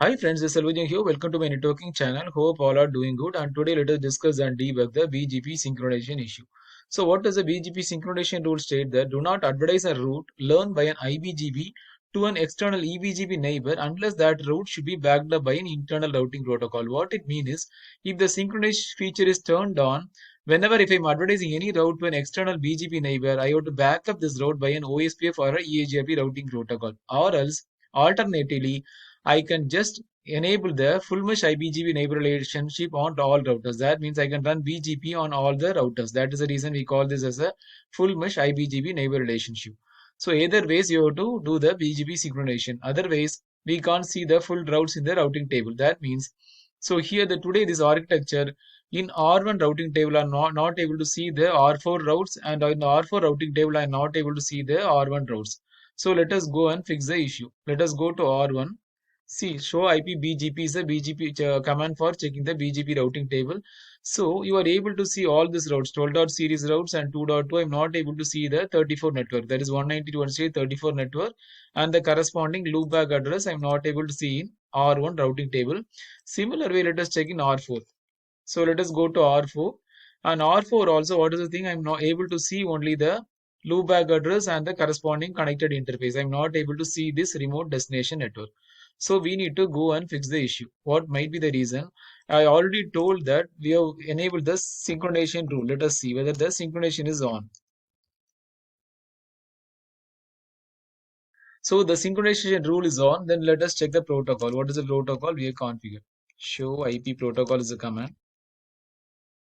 Hi friends, this is Selvagyan here. Welcome to my networking channel. Hope all are doing good. And today let us discuss and debug the BGP synchronization issue. So what does the BGP synchronization rule state? That do not advertise a route learned by an IBGP to an external EBGP neighbor unless that route should be backed up by an internal routing protocol. What it means is if the synchronization feature is turned on, whenever if I'm advertising any route to an external BGP neighbor, I have to back up this route by an OSPF or a EAGRP routing protocol. Or else, alternatively, I can just enable the full mesh IBGP neighbor relationship on all routers. That means I can run BGP on all the routers. That is the reason we call this as a full mesh IBGP neighbor relationship. So either ways you have to do the BGP synchronization. Otherwise, we can't see the full routes in the routing table. That means, so here the today this architecture in R1 routing table are not able to see the R4 routes, and in the R4 routing table I am not able to see the R1 routes. So let us go and fix the issue. Let us go to R1. See, show IP BGP is a BGP command for checking the BGP routing table. So you are able to see all these routes, 12 series routes and 2.2. I'm not able to see the 34 network. That is 192.168.34 network and the corresponding loopback address I'm not able to see in R1 routing table. Similar way, let us check in R4. So let us go to R4. And R4 also, what is the thing? I'm not able to see only the loopback address and the corresponding connected interface. I'm not able to see this remote destination network. So we need to go and fix the issue. What might be the reason? I already told that we have enabled the synchronization rule. Let us see whether the synchronization is on. So the synchronization rule is on. Then let us check the protocol. What is the protocol we have configured? Show IP protocol is the command.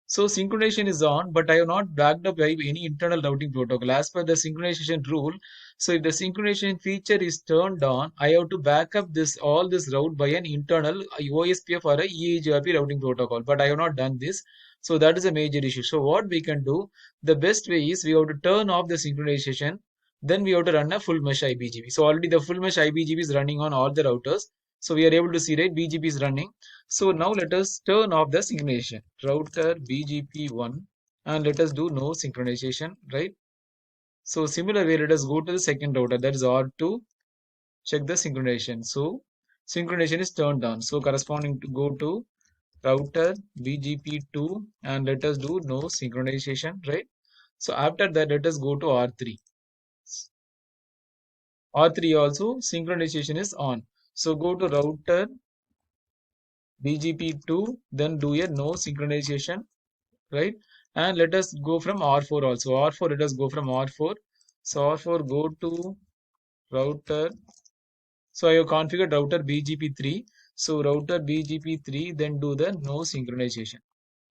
So synchronization is on, but I have not backed up by any internal routing protocol. As per the synchronization rule, so if the synchronization feature is turned on, I have to back up all this route by an internal OSPF or a EAGRP routing protocol. But I have not done this. So that is a major issue. So what we can do, the best way is we have to turn off the synchronization. Then we have to run a full mesh IBGP. So already the full mesh IBGP is running on all the routers. So we are able to see right BGP is running. So now let us turn off the synchronization. Router BGP1 and let us do no synchronization, right? So similar way, let us go to the second router, that is R2, check the synchronization. So synchronization is turned on. So corresponding to go to router BGP2 and let us do no synchronization, right? So after that, let us go to R3. R3 also synchronization is on. So go to router BGP2, then do a no synchronization, right? And let us go from R4 also. R4, let us go from R4. So R4 go to router. So I have configured router BGP3. So router BGP3, then do the no synchronization,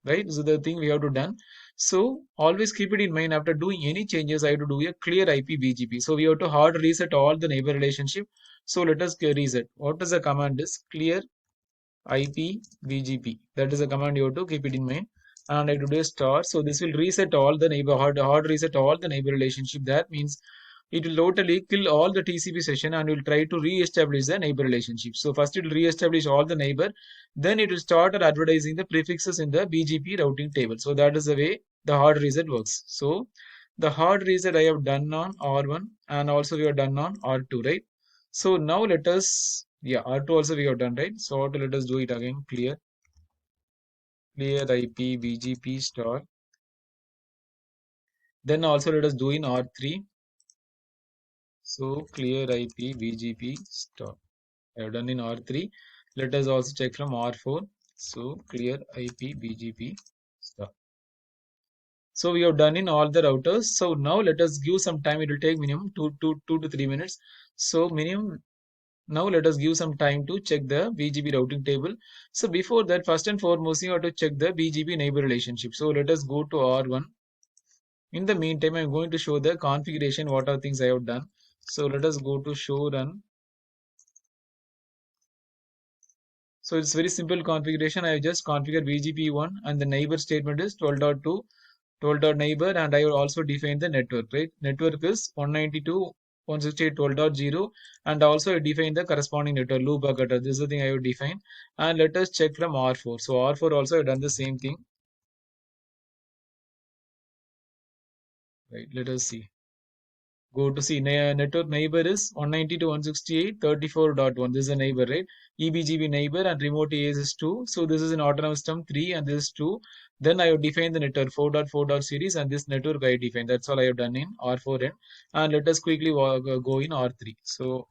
right? So the thing we have to done. So always keep it in mind after doing any changes, I have to do a clear IP BGP. So we have to hard reset all the neighbor relationship. So let us reset. What is the command is clear IP BGP. That is a command you have to keep it in mind. And I do a star. So this will reset all the neighbor hard reset all the neighbor relationship. That means it will totally kill all the TCP session and will try to re-establish the neighbor relationship. So first it will re-establish all the neighbor, then it will start advertising the prefixes in the BGP routing table. So that is the way the hard reset works. So the hard reset I have done on R1 and also we have done on R2, right? So now let us, yeah, R2 also we have done, right? So R2, let us do it again, clear IP BGP star. Then also let us do in R3. So clear IP BGP star. I have done in R3. Let us also check from R4. So clear IP BGP star. So we have done in all the routers. So now let us give some time. It will take minimum 2 to 3 minutes. So minimum. Now let us give some time to check the BGP routing table. So before that, first and foremost, you have to check the BGP neighbor relationship. So let us go to R1. In the meantime, I'm going to show the configuration, what are things I have done. So let us go to show run. So it's very simple configuration. I have just configured BGP1 and the neighbor statement is 12.2, 12.neighbor, and I will also define the network, right? Network is 192.168.12.0 and also I define the corresponding network loop bucket. This is the thing I will define. And let us check from R4. So R4 also I've done the same thing. Right, let us see. Go to see network neighbor is 192.168.34.1. This is a neighbor, right? EBGB neighbor and remote AS is 2. So this is an autonomous system 3 and this is 2. Then I have defined the network 4.4. series and this network I defined. That's all I have done in R4N. And let us quickly go in R3. So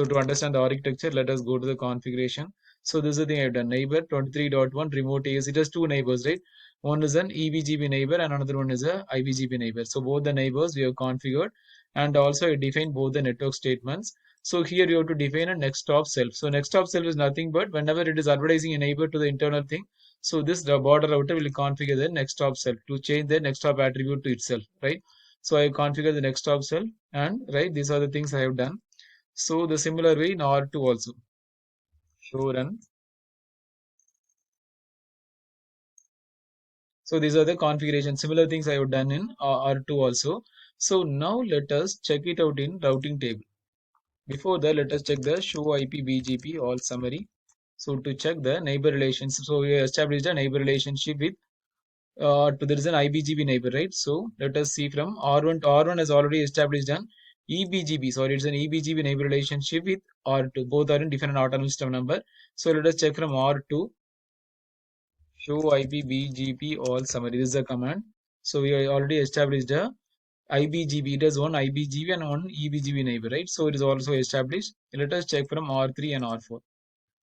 to understand the architecture, let us go to the configuration. So this is the thing I've done. Neighbor 23.1 remote AS. It has two neighbors, right? One is an EBGB neighbor and another one is a IBGB neighbor. So both the neighbors we have configured and also I define both the network statements. So here you have to define a next stop self. So next stop self is nothing but whenever it is advertising a neighbor to the internal thing. So this the border router will configure the next stop self to change the next stop attribute to itself, right? So I configure the next stop self and right, these are the things I have done. So the similar way in R2 also. Show run. So these are the configuration. Similar things I have done in R2 also. So now let us check it out in routing table. Before that, let us check the show IP BGP all summary. So to check the neighbor relationship. So we established a neighbor relationship with there is an IBGB neighbor, right? So let us see from R1 to R1 has already established an EBGB. Sorry, it's an EBGB neighbor relationship with R2. Both are in different autonomous system number. So let us check from R2. Show IP BGP all summary. This is a command. So we already established a IBGB. It has one IBGB and one EBGB neighbor, right? So it is also established. Let us check from R3 and R4.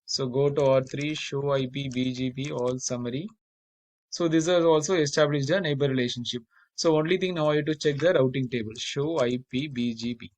So go to R3, show IP BGP all summary. So this has also established a neighbor relationship. So only thing now I have to check the routing table. Show IP BGP.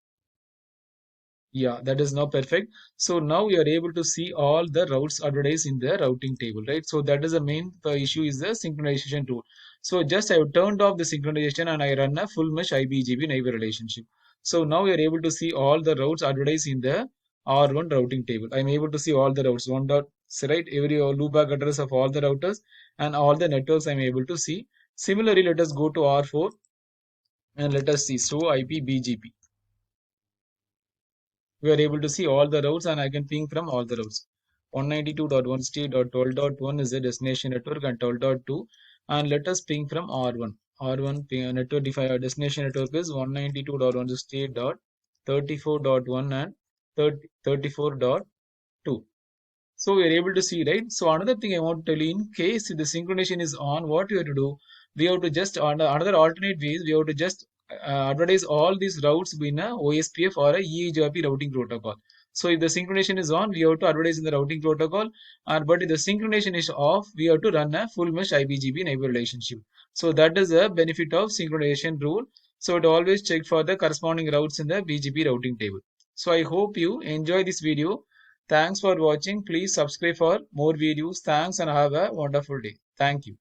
Yeah, that is now perfect. So now we are able to see all the routes advertised in the routing table, right? So that is the main issue is the synchronization tool. So just I have turned off the synchronization and I run a full mesh IBGP neighbor relationship. So now we are able to see all the routes advertised in the R1 routing table. I'm able to see all the routes, one dot, right? Every loopback address of all the routers and all the networks I'm able to see. Similarly, let us go to R4 and let us see show IP BGP. We are able to see all the routes and I can ping from all the routes. 192.168.12.1 is the destination network and 12.2 and let us ping from R1. R1 ping, network defined destination network is 192.168.34.1 and 34.2. So we are able to see, right? So another thing I want to tell you, in case the synchronization is on, what you have to do, we have to just, another alternate ways, we have to just advertise all these routes in a OSPF or a EIGRP routing protocol. So if the synchronization is on, we have to advertise in the routing protocol. But if the synchronization is off, we have to run a full mesh IBGP neighbor relationship. So that is the benefit of synchronization rule. So it always check for the corresponding routes in the BGP routing table. So I hope you enjoy this video. Thanks for watching. Please subscribe for more videos. Thanks and have a wonderful day. Thank you.